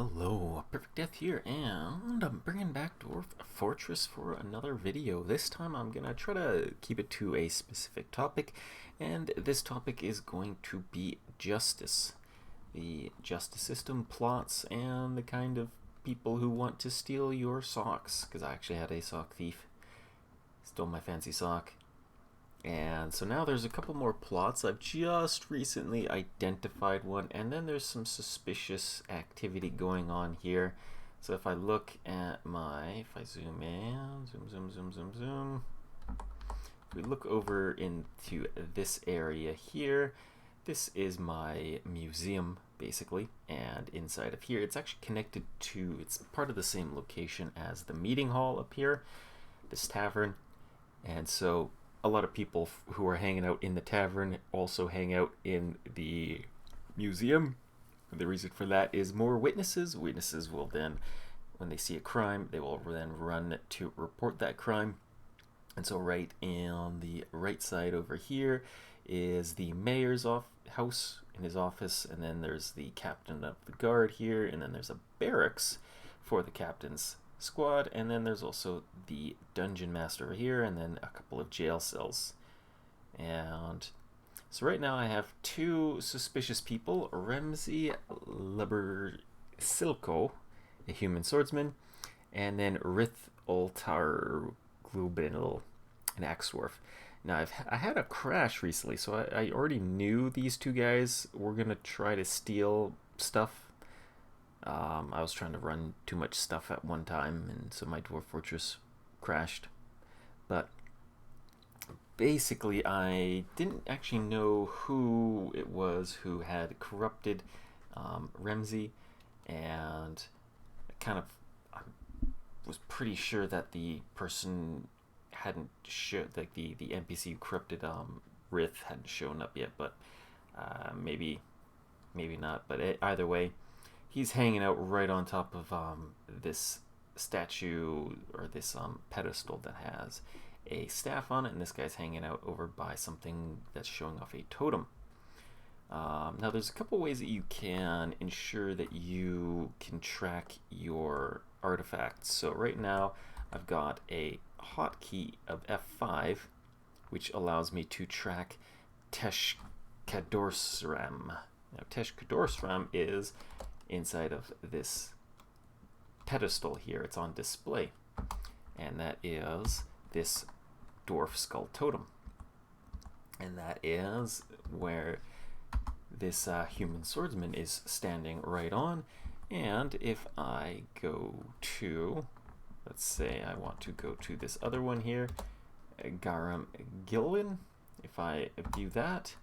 Hello, Perfect Death here, and I'm bringing back Dwarf Fortress for another video. This time I'm gonna try to keep it to a specific topic, and this topic is going to be justice. The justice system, plots, and the kind of people who want to steal your socks, because I actually had a sock thief. Stole my fancy sock. And so now there's a couple more plots. I've just recently identified one, and then there's some suspicious activity going on here. So if I look at if I zoom in, zoom. If we look over into this area here, this is my museum basically, and inside of here it's actually connected to, it's part of the same location as the meeting hall up here, this tavern. And so a lot of people who are hanging out in the tavern also hang out in the museum. The reason for that is more witnesses. Witnesses will then, when they see a crime, they will then run to report that crime. And so right on the right side over here is the mayor's house in his office, and then there's the captain of the guard here, and then there's a barracks for the captain's squad, and then there's also the dungeon master over here, and then a couple of jail cells. And so right now I have two suspicious people: Remzi Silko, a human swordsman, and then Rith Oltar Glubinil, an axe dwarf. Now I had a crash recently, so I already knew these two guys were gonna try to steal stuff. I was trying to run too much stuff at one time, and so my Dwarf Fortress crashed. But basically, I didn't actually know who it was who had corrupted Remzi, and I was pretty sure that the person hadn't like the NPC who corrupted Rith hadn't shown up yet, but maybe not. But either way, he's hanging out right on top of this statue, or this pedestal that has a staff on it, and this guy's hanging out over by something that's showing off a totem. Now there's a couple ways that you can ensure that you can track your artifacts. So right now I've got a hotkey of F5, which allows me to track Teshkadorsram. Now Teshkadorsram is inside of this pedestal here. It's on display, and that is this dwarf skull totem, and that is where this human swordsman is standing right on. And if I go to, let's say I want to go to this other one here, Garam Gilwin, if I view that,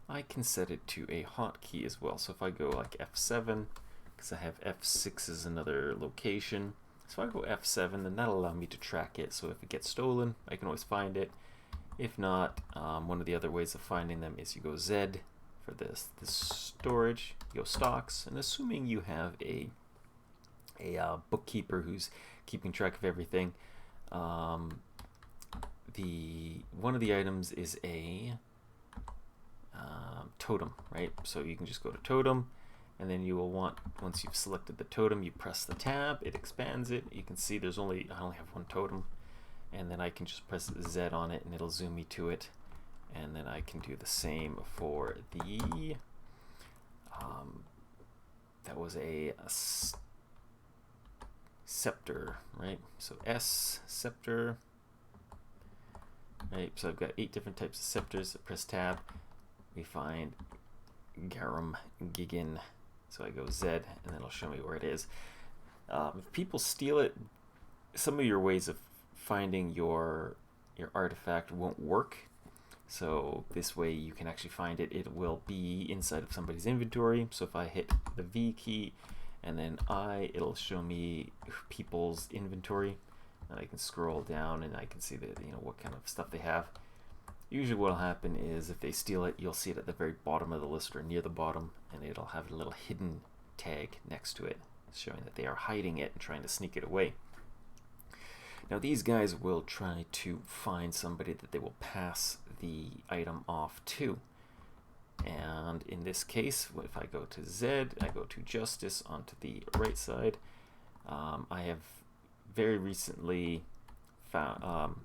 I can set it to a hotkey as well. So if I go like F7, because I have F6 as another location, so if I go F7, then that'll allow me to track it. So if it gets stolen, I can always find it. If not, one of the other ways of finding them is you go Z for this storage, you go stocks, and assuming you have a bookkeeper who's keeping track of everything, one of the items is a totem, right? So you can just go to totem, and then you will want, once you've selected the totem, you press the tab, it expands it. You can see I only have one totem, and then I can just press Z on it and it'll zoom me to it. And then I can do the same for the that was a scepter, right? So S scepter, right? So I've got 8 different types of scepters. Press tab, we find Garum Gigin. So I go Z, and then it'll show me where it is. If people steal it, some of your ways of finding your artifact won't work. So this way you can actually find it. It will be inside of somebody's inventory. So if I hit the V key and then it'll show me people's inventory, and I can scroll down and I can see that, what kind of stuff they have. Usually what will happen is if they steal it, you'll see it at the very bottom of the list or near the bottom, and it'll have a little hidden tag next to it showing that they are hiding it and trying to sneak it away. Now these guys will try to find somebody that they will pass the item off to. And in this case, if I go to Z, I go to Justice onto the right side. I have very recently found,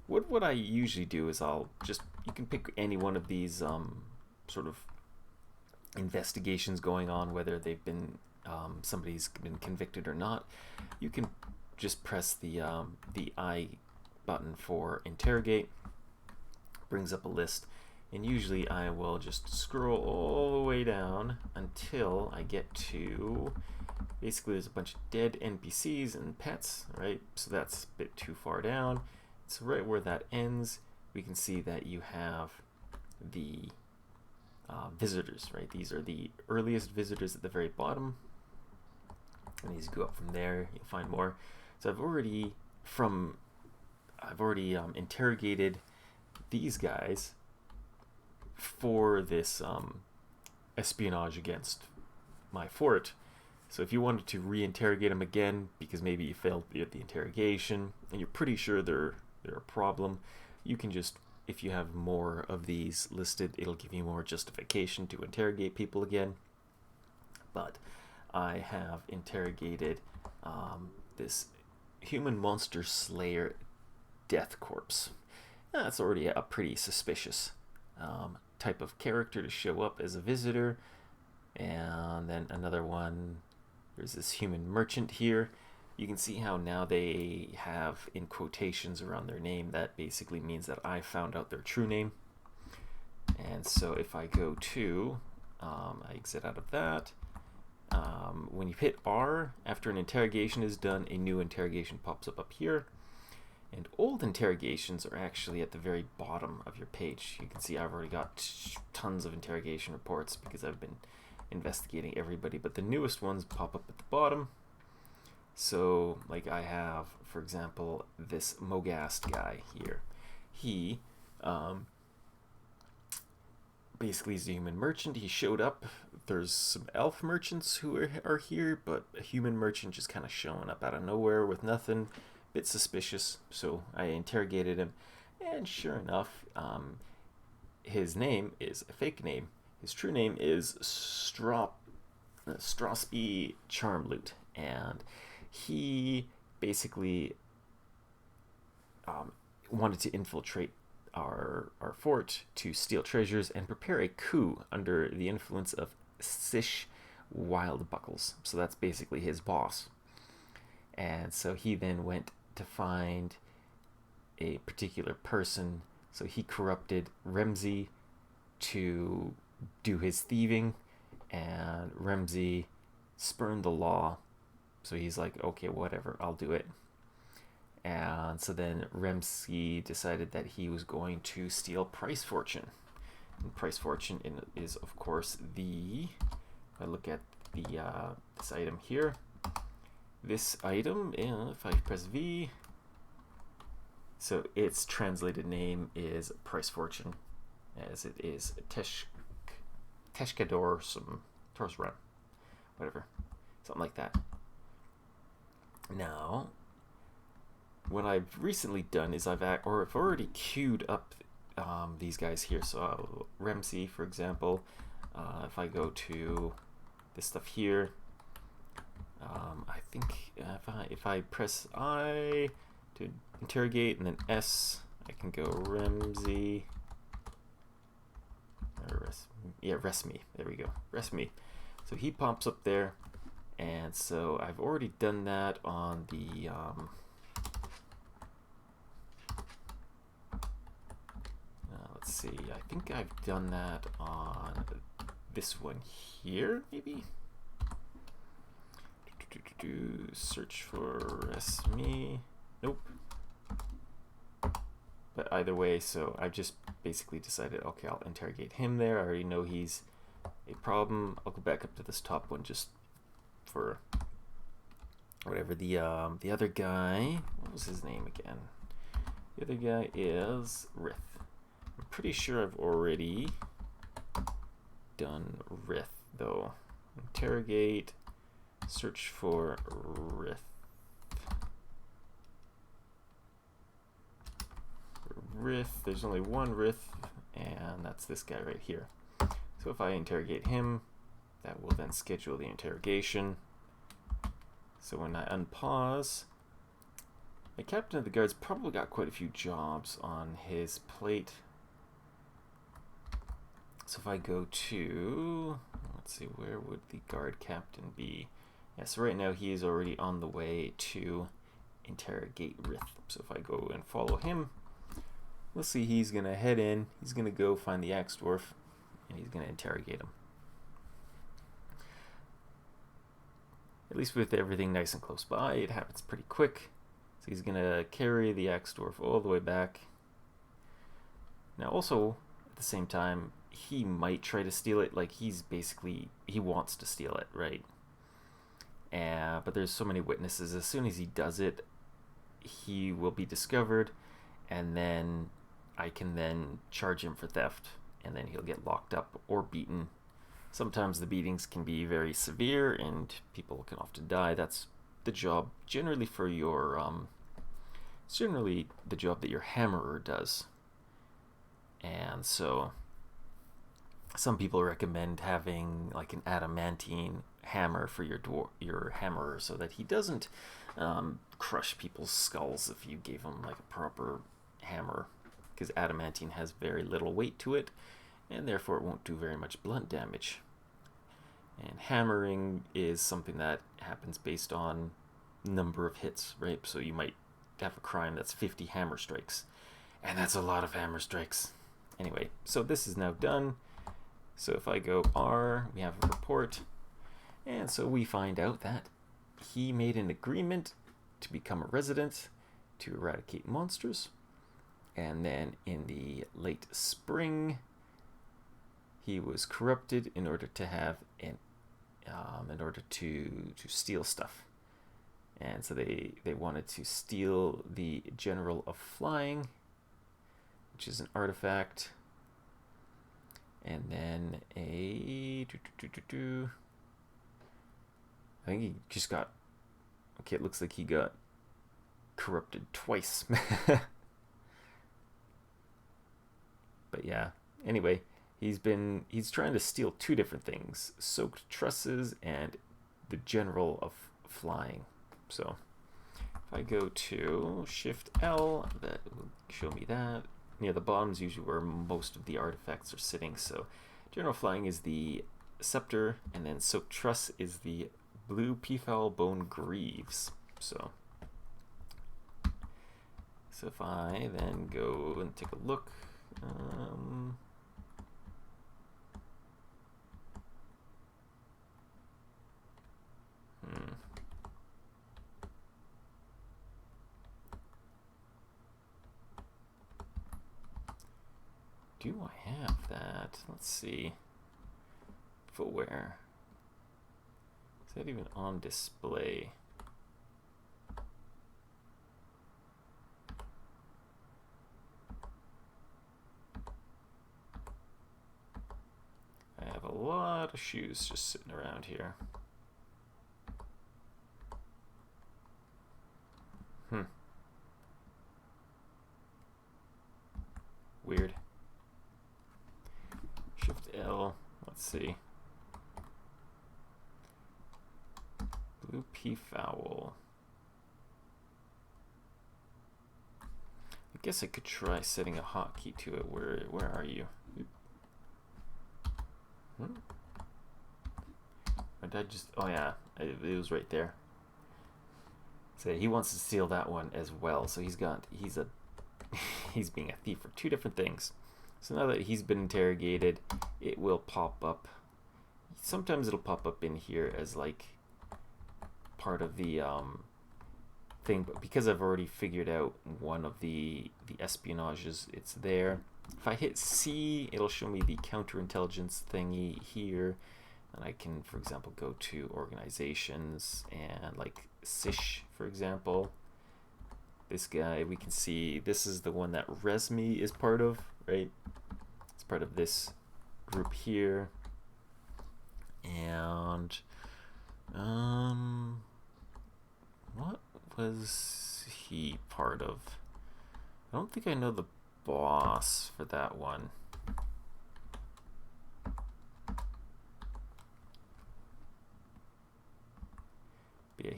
what I usually do is you can pick any one of these sort of investigations going on, whether they've been, somebody's been convicted or not. You can just press the I button for interrogate, brings up a list, and usually I will just scroll all the way down until I get to, basically there's a bunch of dead NPCs and pets, right? So that's a bit too far down. So right where that ends, we can see that you have the visitors, right? These are the earliest visitors at the very bottom. And as you go up from there, you'll find more. So I've already interrogated these guys for this espionage against my fort. So if you wanted to re-interrogate them again because maybe you failed at the interrogation and you're pretty sure they're a problem, you can just, if you have more of these listed, it'll give you more justification to interrogate people again. But I have interrogated this human monster slayer death corpse. That's already a pretty suspicious type of character to show up as a visitor. And then another one, there's this human merchant here. You can see how now they have in quotations around their name. That basically means that I found out their true name. And so if I go to, I exit out of that. When you hit R, after an interrogation is done, a new interrogation pops up here. And old interrogations are actually at the very bottom of your page. You can see I've already got tons of interrogation reports because I've been investigating everybody, but the newest ones pop up at the bottom. So, like I have, for example, this Mogast guy here. He basically is a human merchant. He showed up. There's some elf merchants who are here, but a human merchant just kind of showing up out of nowhere with nothing. Bit suspicious. So I interrogated him, and sure enough, his name is a fake name. His true name is Strosby Charmloot, and he basically wanted to infiltrate our fort to steal treasures and prepare a coup under the influence of Sish Wildbuckles. So that's basically his boss. And so he then went to find a particular person. So he corrupted Remzi to do his thieving, and Remzi spurned the law. So he's like, okay, whatever, I'll do it. And so then Remzi decided that he was going to steal Price Fortune. And Price Fortune is, of course, if I look at this item here, this item, if I press V, so its translated name is Price Fortune, as it is Teshkador, some Taurus Run, whatever, something like that. Now, what I've recently done is I've already queued up these guys here. So Remzi, for example, if I go to this stuff here, I think if I press I to interrogate and then S, I can go Remzi. Resmi. There we go. Resmi. So he pops up there, and so I've already done that on the let's see. I think I've done that on this one here, maybe. Search for Resmi. Nope. But either way, so I've just basically decided, okay, I'll interrogate him there. I already know he's a problem. I'll go back up to this top one just for whatever. The other guy, what was his name again? The other guy is Rith. I'm pretty sure I've already done Rith, though. Interrogate, search for Rith. There's only one Rith, and that's this guy right here. So So if I interrogate him, that will then schedule the interrogation. So when I unpause, my captain of the guard's probably got quite a few jobs on his plate. So if I go to, let's see, where would the guard captain be? Yeah, so right now he is already on the way to interrogate Rith. So if I go and follow him, we'll see he's going to head in, he's going to go find the Axe Dwarf, and he's going to interrogate him. At least with everything nice and close by, it happens pretty quick. So he's going to carry the Axe Dwarf all the way back. Now also, at the same time, he might try to steal it. Like, he wants to steal it, right? But there's so many witnesses. As soon as he does it, he will be discovered, and then I can then charge him for theft, and then he'll get locked up or beaten. Sometimes the beatings can be very severe, and people can often die. That's the job generally for your it's generally the job that your hammerer does. And so some people recommend having like an adamantine hammer for your hammerer, so that he doesn't crush people's skulls if you gave him like a proper hammer, because adamantine has very little weight to it, and therefore it won't do very much blunt damage. And hammering is something that happens based on number of hits, right? So you might have a crime that's 50 hammer strikes, and that's a lot of hammer strikes. Anyway, so this is now done. So if I go R, we have a report, and so we find out that he made an agreement to become a resident to eradicate monsters, and then in the late spring he was corrupted in order to have in order to steal stuff. And so they wanted to steal the General of Flying, which is an artifact, and then I think he just got, okay, it looks like he got corrupted twice. But yeah, anyway, he's trying to steal two different things: soaked trusses and the General of Flying. So if I go to Shift L, that will show me that. Near the bottom is usually where most of the artifacts are sitting. So General Flying is the scepter, and then Soaked Truss is the blue peafowl bone greaves. So if I then go and take a look, do I have that? Let's see. Footwear. Is that even on display? I have a lot of shoes just sitting around here. Weird. Shift L, let's see. Blue peafowl. I guess I could try setting a hotkey to it. Where are you? Or did I just, oh yeah, it was right there. So he wants to steal that one as well. So he's being a thief for two different things. So now that he's been interrogated, it will pop up. Sometimes it'll pop up in here as like part of the thing, but because I've already figured out one of the espionages, it's there. If I hit C, it'll show me the counterintelligence thingy here, and I can, for example, go to organizations and like SISH, for example. This guy, we can see this is the one that Resmi is part of, right? It's part of this group here. And what was he part of? I don't think I know the boss for that one.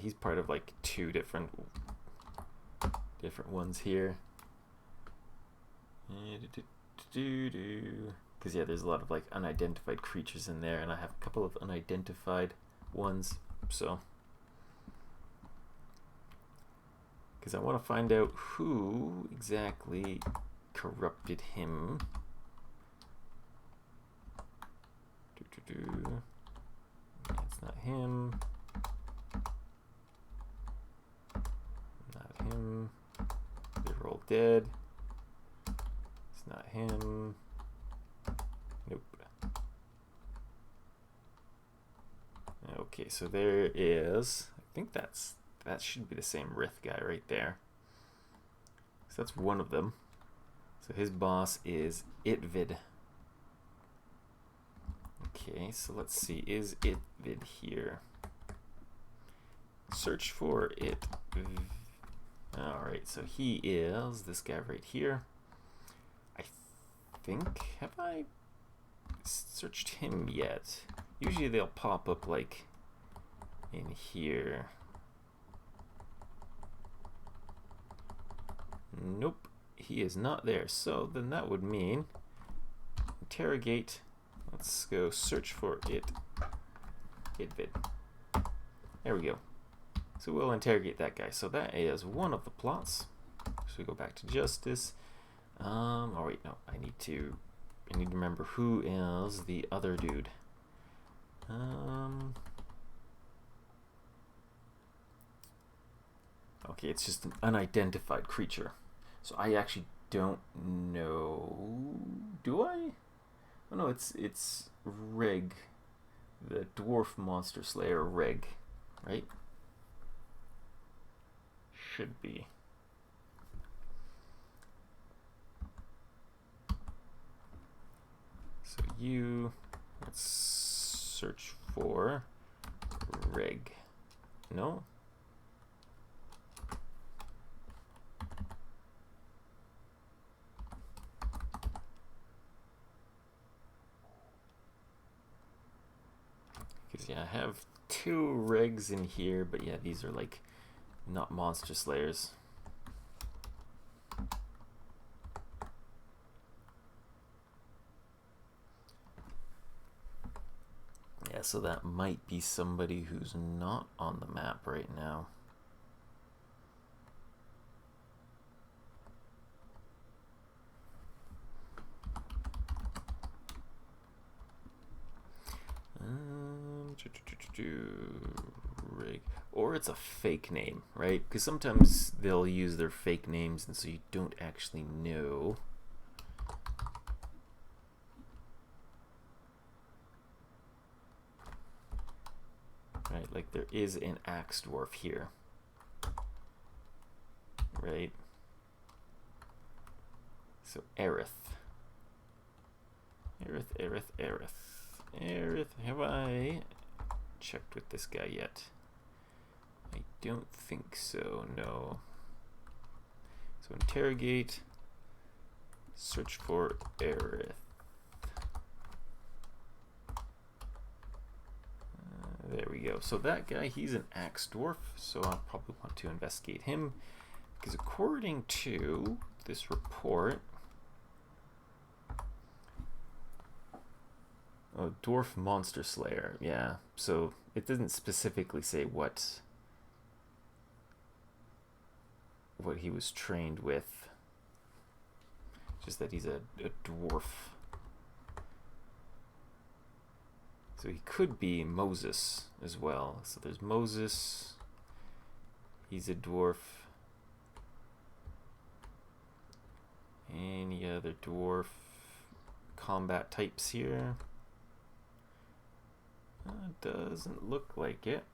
he's part of like two different ones here. Because yeah, there's a lot of like unidentified creatures in there, and I have a couple of unidentified ones, so because I want to find out who exactly corrupted him. It's not him. Not him. They're all dead. It's not him. Nope. Okay, so there is, I think that should be the same Rith guy right there. So that's one of them. So his boss is Itvid. Okay, so let's see, is Itvid here? Search for it. Alright, so he is this guy right here. I think, have I searched him yet? Usually they'll pop up like in here. Nope, he is not there. So then that would mean interrogate. Let's go search for Itvid. There we go. So we'll interrogate that guy. So that is one of the plots. So we go back to justice. Oh wait, no, I need to remember who is the other dude. Okay, it's just an unidentified creature. So I actually don't know. Do I? Oh no, it's Rig, the dwarf monster slayer Rig, right? Should be. So let's search for Rig. No? Because yeah, I have two Rigs in here, but yeah, these are like not monster slayers. Yeah, so that might be somebody who's not on the map right now. Rig. Or it's a fake name, right? Because sometimes they'll use their fake names, and so you don't actually know. Right, like there is an axe dwarf here, right? So Aerith. Aerith, have I checked with this guy yet? I don't think so, no. So interrogate, search for Aerith. There we go. So that guy, he's an axe dwarf, so I'll probably want to investigate him, because according to this report, oh, dwarf monster slayer, yeah. So it doesn't specifically say what he was trained with, just that he's a dwarf. So he could be Moses as well. So there's Moses, he's a dwarf. Any other dwarf combat types here? Doesn't look like it.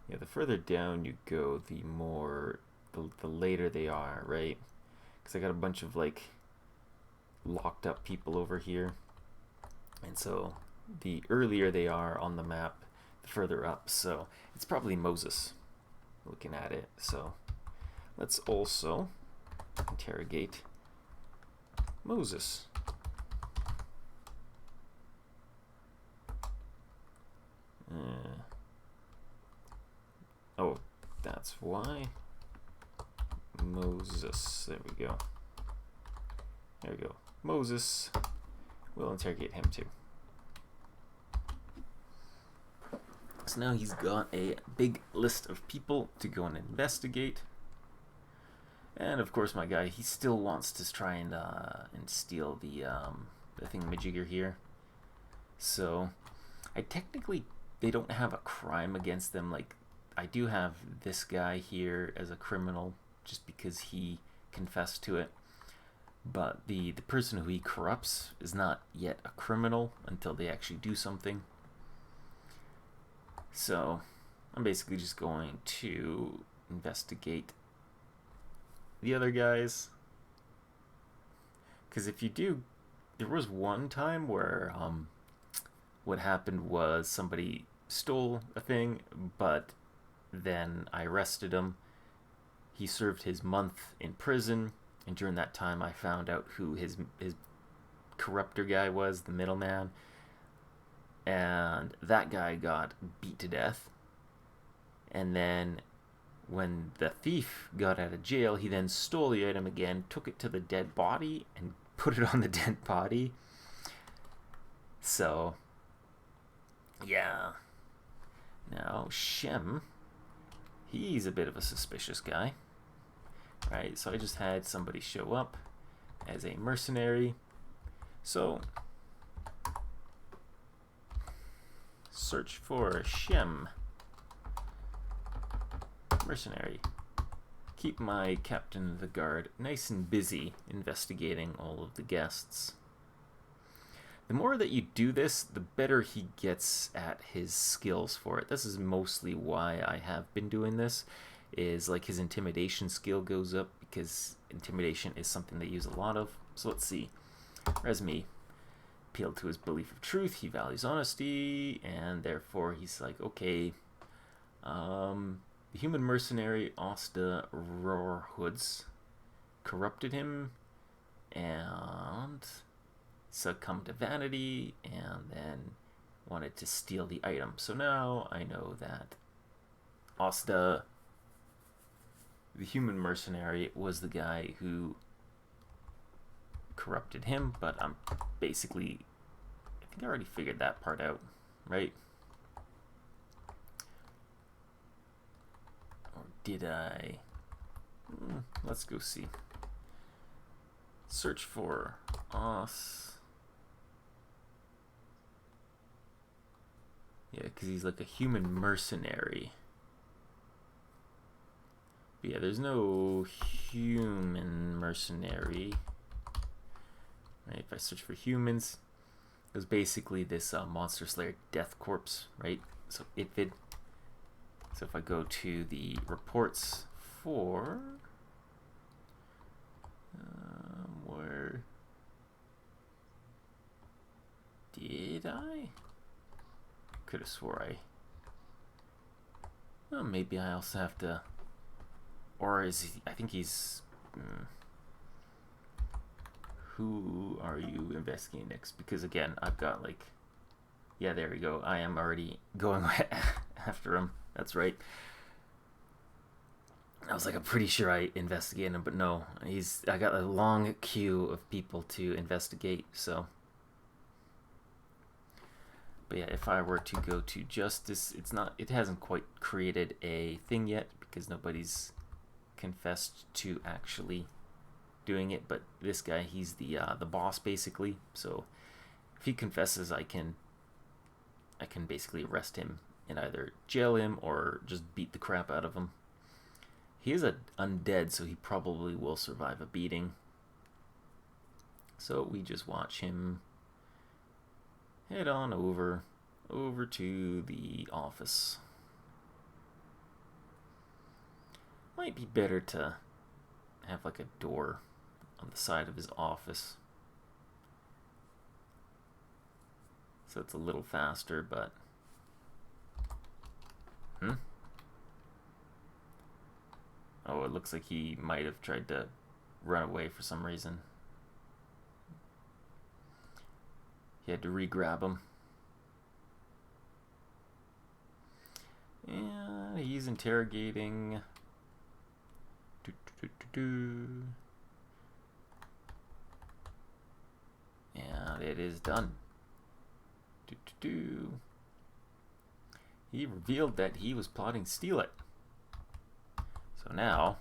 Yeah, the further down you go, the more, the later they are, right? Because I got a bunch of like locked up people over here, and so the earlier they are on the map, the further up. So it's probably Moses, looking at it. So let's also interrogate Moses. Oh, that's why. Moses. There we go. There we go. Moses. We'll interrogate him too. So now he's got a big list of people to go and investigate. And of course my guy, he still wants to try and steal the thingamajigger here. So they don't have a crime against them. Like, I do have this guy here as a criminal just because he confessed to it. But the person who he corrupts is not yet a criminal until they actually do something. So I'm basically just going to investigate the other guys. Because if you do, there was one time where what happened was somebody stole a thing, but then I arrested him. He served his month in prison, and during that time I found out who his corruptor guy was, the middleman. And that guy got beat to death. And then when the thief got out of jail, he then stole the item again, took it to the dead body, and put it on the dead body. So, yeah. Now, Shem, he's a bit of a suspicious guy. Right, so I just had somebody show up as a mercenary. So, search for Shem. Mercenary. Keep my captain of the guard nice and busy investigating all of the guests. The more that you do this, the better he gets at his skills for it. This is mostly why I have been doing this, is like his intimidation skill goes up, because intimidation is something they use a lot of. So let's see. Resmi. Appealed to his belief of truth, he values honesty, and therefore he's like, okay, the human mercenary Osta Roarhoods corrupted him and succumbed to vanity and then wanted to steal the item. So now I know that Osta, the human mercenary, was the guy who corrupted him, but I'm basically, I think I already figured that part out, right? Or did I? Let's go see. Search for Os. Yeah, because he's like a human mercenary. But yeah, there's no human mercenary. Right, if I search for humans, it was basically this Monster Slayer Death Corpse, right? So IPVID. So if I go to the reports for where did I? Could have swore I. Well, maybe I also have to. Or is he? I think he's. Who are you investigating next? Because again, I've got like, yeah, there we go. I am already going after him. That's right. I was like, I'm pretty sure I investigated him, but no, I got a long queue of people to investigate. So, but yeah, if I were to go to justice, it hasn't quite created a thing yet because nobody's confessed to actually doing it, but this guy, he's the boss basically. So if he confesses, I can basically arrest him and either jail him or just beat the crap out of him. He is undead, so he probably will survive a beating. So we just watch him head on over to the office. Might be better to have like a door on the side of his office, so it's a little faster, but oh, it looks like he might have tried to run away for some reason. He had to re-grab him. is interrogating. And it is done. He revealed that he was plotting to steal it. So now,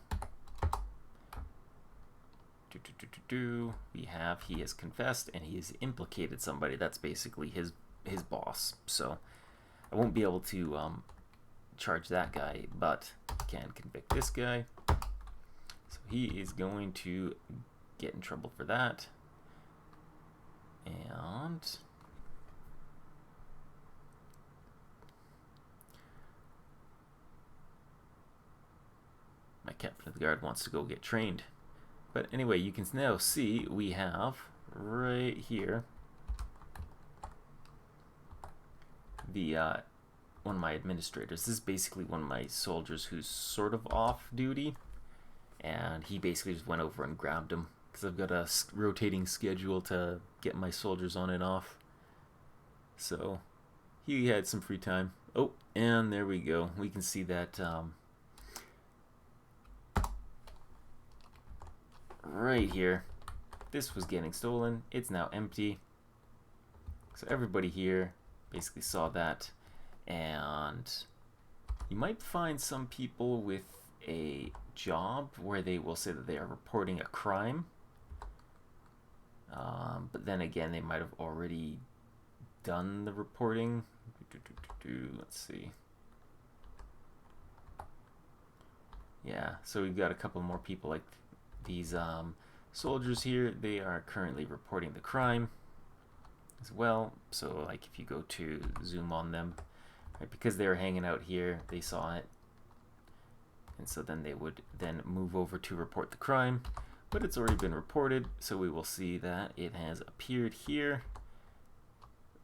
we have he has confessed and he has implicated somebody. That's basically his boss. So I won't be able to charge that guy, but I can convict this guy. So he is going to get in trouble for that. And my captain of the guard wants to go get trained. But anyway, you can now see we have right here the one of my administrators. This is basically one of my soldiers who's sort of off duty, and he basically just went over and grabbed him because I've got a rotating schedule to get my soldiers on and off. So he had some free time. Oh, and there we go. We can see that right here, this was getting stolen. It's now empty. So everybody here basically saw that, and you might find some people with a job where they will say that they are reporting a crime, but then again they might have already done the reporting. Let's see. Yeah, so we've got a couple more people like these soldiers here. They are currently reporting the crime as well. So like if you go to zoom on them, right, because they were hanging out here, they saw it, and so then they would then move over to report the crime. But it's already been reported, so we will see that it has appeared here,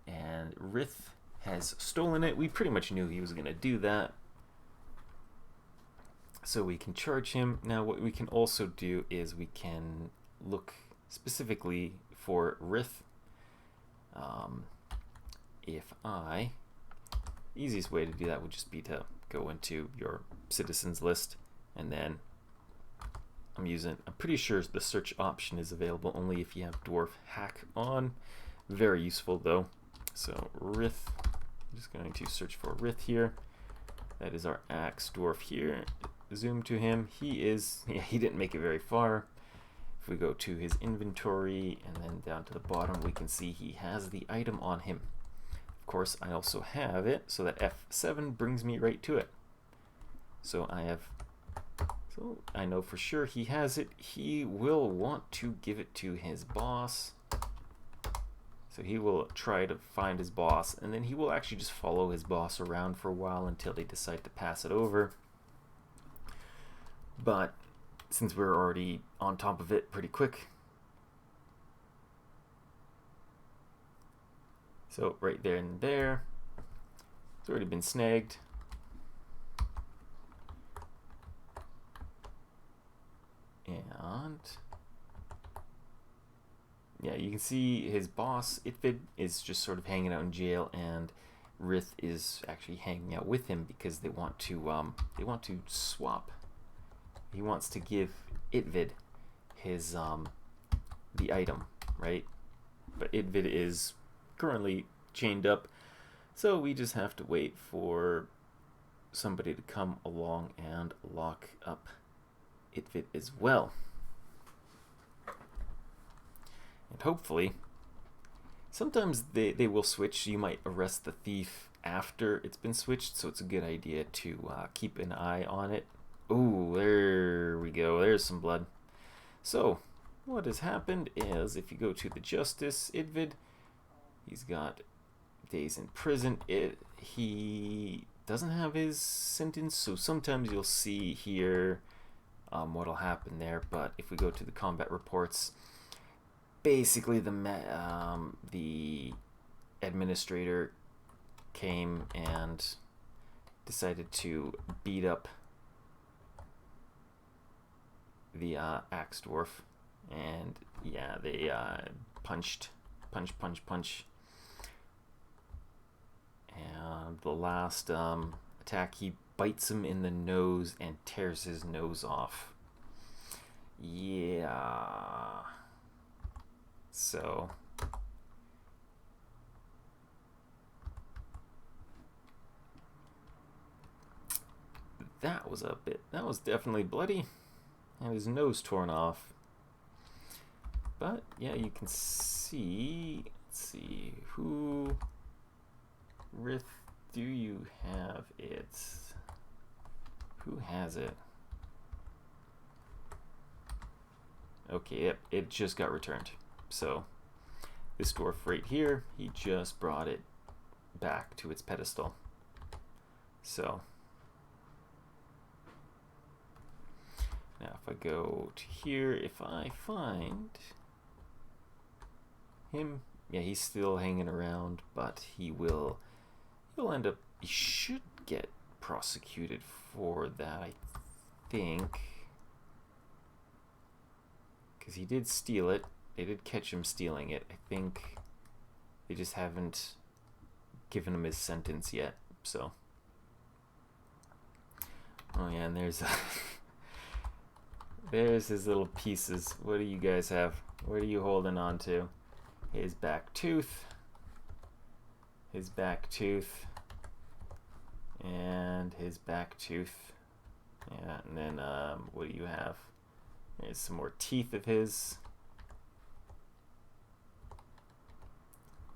and Rith has stolen it. We pretty much knew he was going to do that, so we can charge him. Now what we can also do is we can look specifically for Rith. Easiest way to do that would just be to go into your citizens list, and then I'm pretty sure the search option is available only if you have Dwarf hack on. Very useful though. So Rith, I'm just going to search for Rith here. That is our axe dwarf here. Zoom to him. He didn't make it very far. If we go to his inventory and then down to the bottom, we can see he has the item on him. Of course, I also have it, so that F7 brings me right to it. So I know for sure he has it. He will want to give it to his boss. So he will try to find his boss, and then he will actually just follow his boss around for a while until they decide to pass it over. But since we're already on top of it pretty quick, so right there and there, it's already been snagged. And yeah, you can see his boss, Itvid, is just sort of hanging out in jail, and Rith is actually hanging out with him because they want to swap. He wants to give Itvid his the item, right? But Itvid is currently chained up, so we just have to wait for somebody to come along and lock up Itvid as well. And hopefully, sometimes they will switch. You might arrest the thief after it's been switched, so it's a good idea to keep an eye on it. Ooh, there we go. There's some blood. So, what has happened is, if you go to the Justice, Itvid, he's got days in prison. He doesn't have his sentence, so sometimes you'll see here what'll happen there. But if we go to the combat reports, basically the administrator came and decided to beat up the axe dwarf, and yeah, they punch, and the last attack he bites him in the nose and tears his nose off. Yeah. So that was definitely bloody, and his nose torn off. But yeah, you can see, let's see, who, Rith, do you have it? Who has it? Okay, yep, it just got returned. So this dwarf right here, he just brought it back to its pedestal. So now if I go to here, if I find him, yeah, he's still hanging around, but he'll end up, he should get prosecuted for that, I think, because he did steal it. They did catch him stealing it. I think they just haven't given him his sentence yet. So, oh yeah, and there's there's his little pieces. What do you guys have? What are you holding on to? His back tooth, his back tooth, and his back tooth. Yeah, and then what do you have? There's some more teeth of his.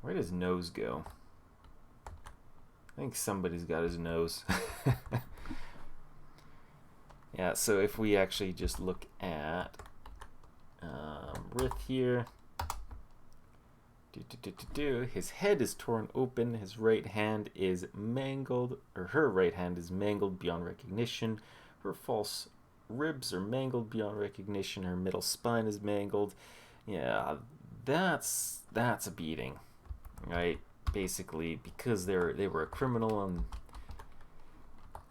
Where does nose go? I think somebody's got his nose. Yeah, so if we actually just look at Rith here, his head is torn open, his right hand is mangled, or her right hand is mangled beyond recognition, her false ribs are mangled beyond recognition, her middle spine is mangled. Yeah, that's a beating, right? Basically, because they were a criminal, and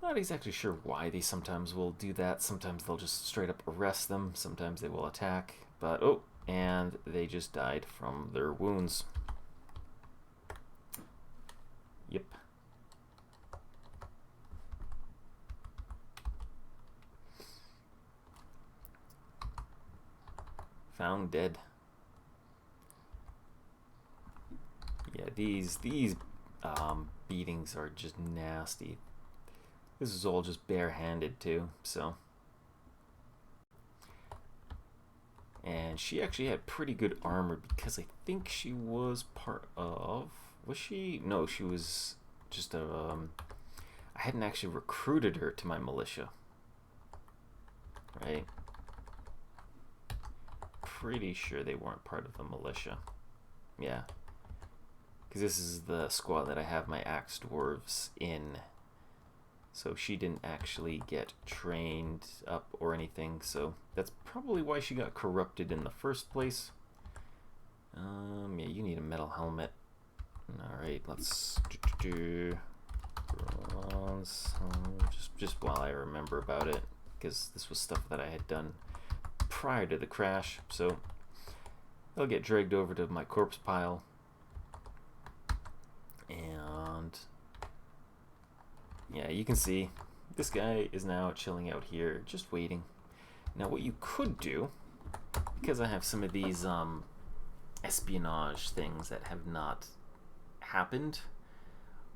not exactly sure why they sometimes will do that. Sometimes they'll just straight up arrest them, sometimes they will attack, but oh, and they just died from their wounds. Yep. Found dead. Yeah, these beatings are just nasty. This is all just barehanded too, so. And she actually had pretty good armor because I think she was part of, was she? No, she was just a, I hadn't actually recruited her to my militia, right? Pretty sure they weren't part of the militia. Yeah. Because this is the squad that I have my axe dwarves in. So she didn't actually get trained up or anything, so that's probably why she got corrupted in the first place. Yeah, you need a metal helmet. Alright, let's do bronze. Just while I remember about it, because this was stuff that I had done prior to the crash, so they'll get dragged over to my corpse pile. And yeah, you can see this guy is now chilling out here, just waiting. Now what you could do, because I have some of these espionage things that have not happened,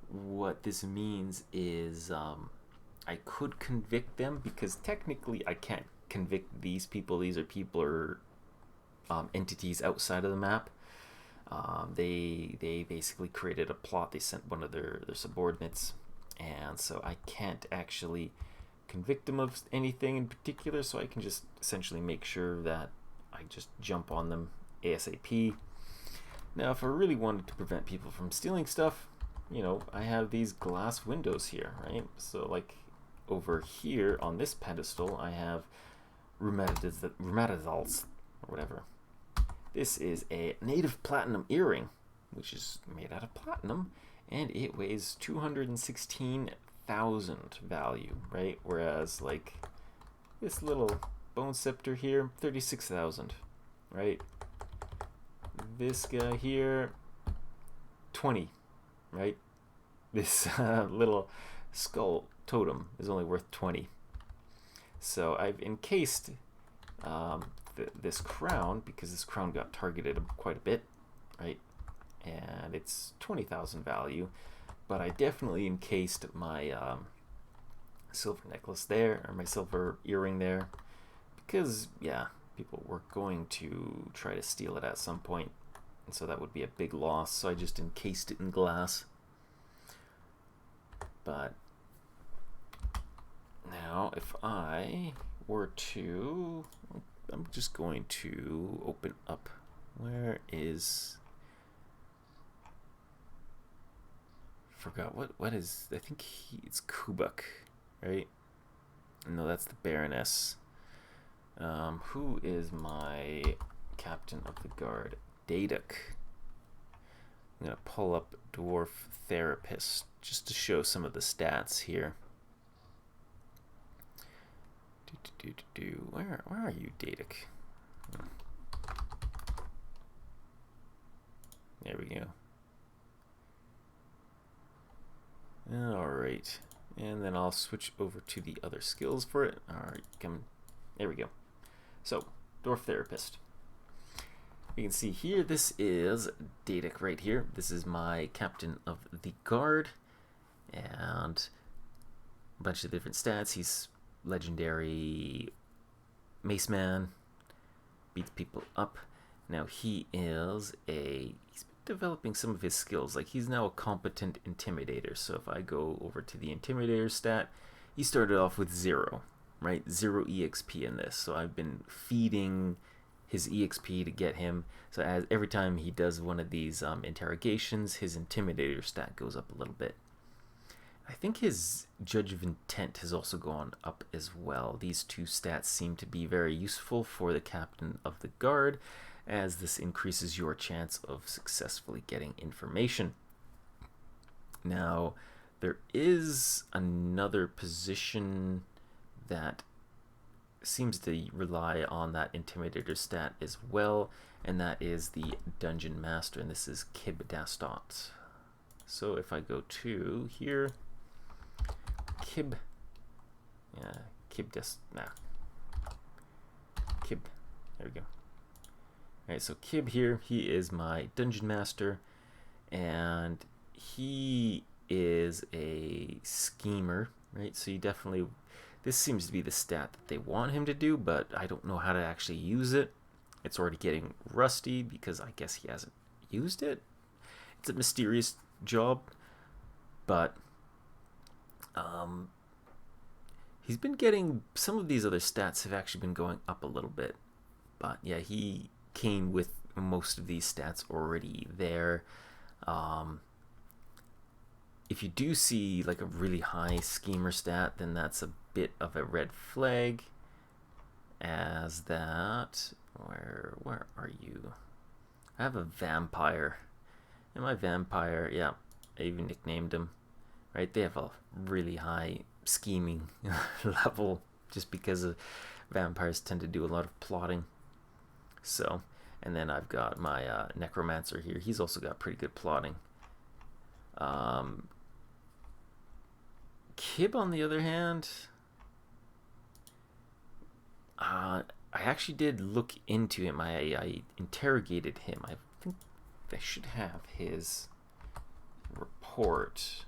what this means is I could convict them, because technically I can't convict these people. These are people or entities outside of the map. They basically created a plot. They sent one of their subordinates, and so I can't actually convict them of anything in particular, so I can just essentially make sure that I just jump on them ASAP. Now if I really wanted to prevent people from stealing stuff, you know, I have these glass windows here, right? So like over here on this pedestal I have rheumatizals or whatever. This is a native platinum earring, which is made out of platinum, and it weighs 216,000 value, right? Whereas like this little bone scepter here, 36,000, right? This guy here, 20, right? This little skull totem is only worth 20. So I've encased this crown, because this crown got targeted quite a bit, right? And it's 20,000 value, but I definitely encased my silver necklace there, or my silver earring there, because yeah, people were going to try to steal it at some point, and so that would be a big loss. So I just encased it in glass. But now if I were to, I'm just going to open up, where is, forgot what is, I think it's Kubuk, right? No, that's the Baroness. Who is my captain of the guard? Daeduk. I'm gonna pull up Dwarf Therapist just to show some of the stats here. Where are you, Daeduk? There we go. Alright. And then I'll switch over to the other skills for it. Alright, come. There we go. So, Dwarf Therapist. You can see here, this is Daeduk right here. This is my captain of the guard. And a bunch of different stats. He's legendary mace man. Beats people up. Now he's been developing some of his skills. Like, he's now a competent intimidator. So if I go over to the intimidator stat, he started off with 0, right? 0 EXP in this. So I've been feeding his EXP to get him. So every time he does one of these interrogations, his intimidator stat goes up a little bit. I think his Judge of Intent has also gone up as well. These two stats seem to be very useful for the captain of the guard, as this increases your chance of successfully getting information. Now, there is another position that seems to rely on that intimidator stat as well, and that is the Dungeon Master, and this is Kib Dastot. So if I go to here, Kib, Kib, there we go. Alright, so Kib here, he is my Dungeon Master, and he is a schemer, right? So you definitely, this seems to be the stat that they want him to do, but I don't know how to actually use it. It's already getting rusty because I guess he hasn't used it. It's a mysterious job, but he's been getting, some of these other stats have actually been going up a little bit, but yeah, he came with most of these stats already there. If you do see like a really high schemer stat, then that's a bit of a red flag, as that, where are you? I have a vampire, and my vampire, yeah, I even nicknamed him, right? They have a really high scheming level, just because vampires tend to do a lot of plotting. So, and then I've got my necromancer here. He's also got pretty good plotting. Kib, on the other hand, I actually did look into him. I interrogated him. I think I should have his report.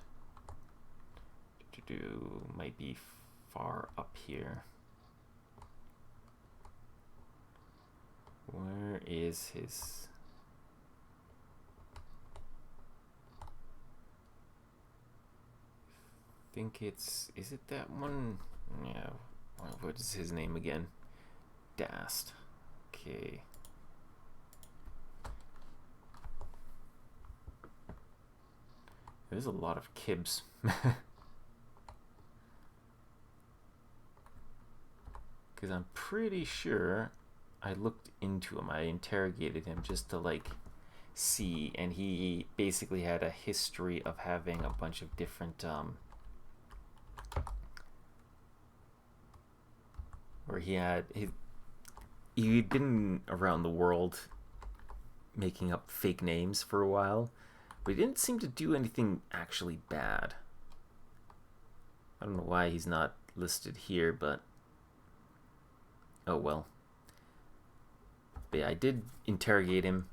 Might be far up here. Where is his? I think it's, is it that one? Yeah. What is his name again? Dast. Okay. There's a lot of Kibs. Because I'm pretty sure I looked into him. I interrogated him just to like see, and he basically had a history of having a bunch of different where he'd been around the world making up fake names for a while, but he didn't seem to do anything actually bad. I don't know why he's not listed here, but oh well. But yeah, I did interrogate him,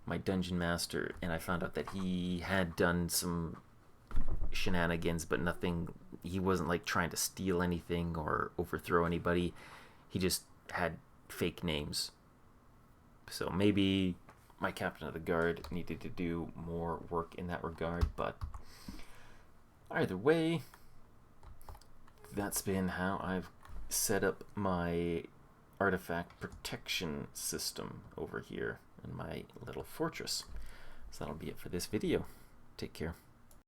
my dungeon master, and I found out that he had done some shenanigans, but nothing. He wasn't like trying to steal anything or overthrow anybody. He just had fake names. So maybe my captain of the guard needed to do more work in that regard, but either way, that's been how I've set up my artifact protection system over here in my little fortress. So that'll be it for this video. Take care.